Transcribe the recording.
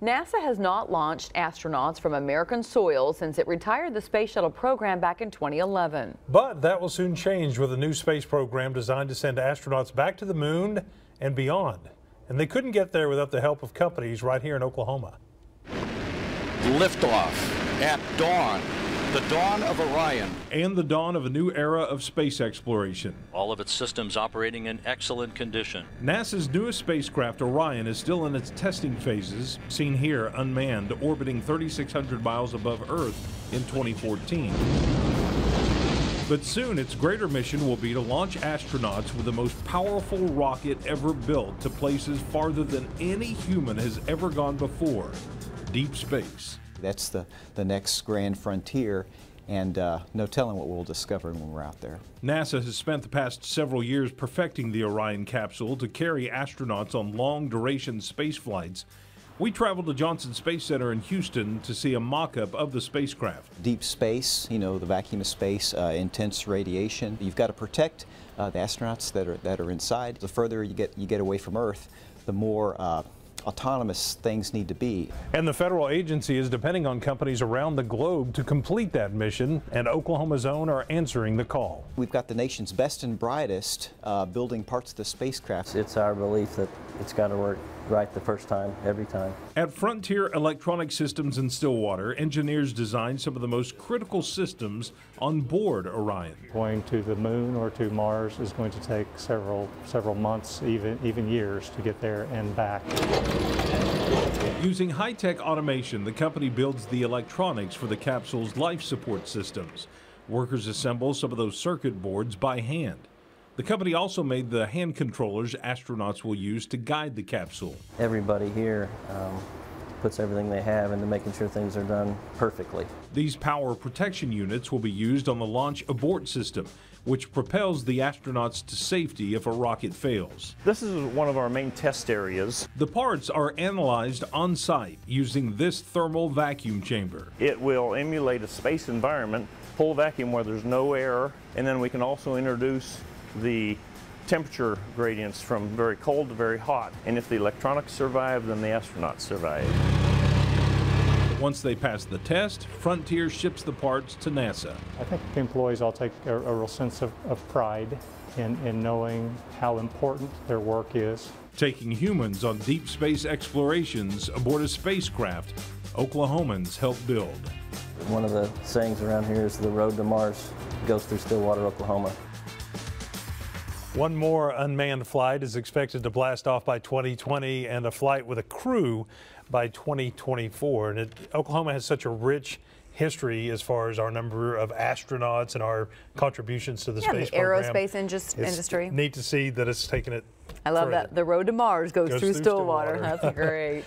NASA has not launched astronauts from American soil since it retired the space shuttle program back in 2011. But that will soon change with a new space program designed to send astronauts back to the moon and beyond. And they couldn't get there without the help of companies right here in Oklahoma. Liftoff at dawn. The dawn of Orion. And the dawn of a new era of space exploration. All of its systems operating in excellent condition. NASA's newest spacecraft, Orion, is still in its testing phases, seen here unmanned, orbiting 3,600 miles above Earth in 2014. But soon its greater mission will be to launch astronauts with the most powerful rocket ever built to places farther than any human has ever gone before, deep space. That's the next grand frontier, and no telling what we'll discover when we're out there. NASA has spent the past several years perfecting the Orion capsule to carry astronauts on long-duration space flights. We traveled to Johnson Space Center in Houston to see a mock-up of the spacecraft. Deep space, you know, the vacuum of space, intense radiation. You've got to protect the astronauts that are inside. The further you get away from Earth, the more autonomous things need to be. And the federal agency is depending on companies around the globe to complete that mission, and Oklahoma's own are answering the call. We've got the nation's best and brightest building parts of the spacecraft. It's our belief that it's got to work right the first time, every time. At Frontier Electronic Systems in Stillwater, engineers designed some of the most critical systems on board Orion. Going to the moon or to Mars is going to take several months, even years to get there and back. Using high-tech automation, the company builds the electronics for the capsule's life support systems. Workers assemble some of those circuit boards by hand. The company also made the hand controllers astronauts will use to guide the capsule. Everybody here puts everything they have into making sure things are done perfectly. These power protection units will be used on the launch abort system, which propels the astronauts to safety if a rocket fails. This is one of our main test areas. The parts are analyzed on site using this thermal vacuum chamber. It will emulate a space environment, pull vacuum where there's no air, and then we can also introduce the temperature gradients from very cold to very hot. And if the electronics survive, then the astronauts survive. Once they pass the test, Frontier ships the parts to NASA. I think the employees all take a real sense of pride in knowing how important their work is. Taking humans on deep space explorations aboard a spacecraft Oklahomans help build. One of the sayings around here is the road to Mars goes through Stillwater, Oklahoma. One more unmanned flight is expected to blast off by 2020 and a flight with a crew by 2024. And Oklahoma has such a rich history as far as our number of astronauts and our contributions to the space program. The aerospace industry. It's neat to see that it's taken it I love further. that. The road to Mars goes through Stillwater. That's great.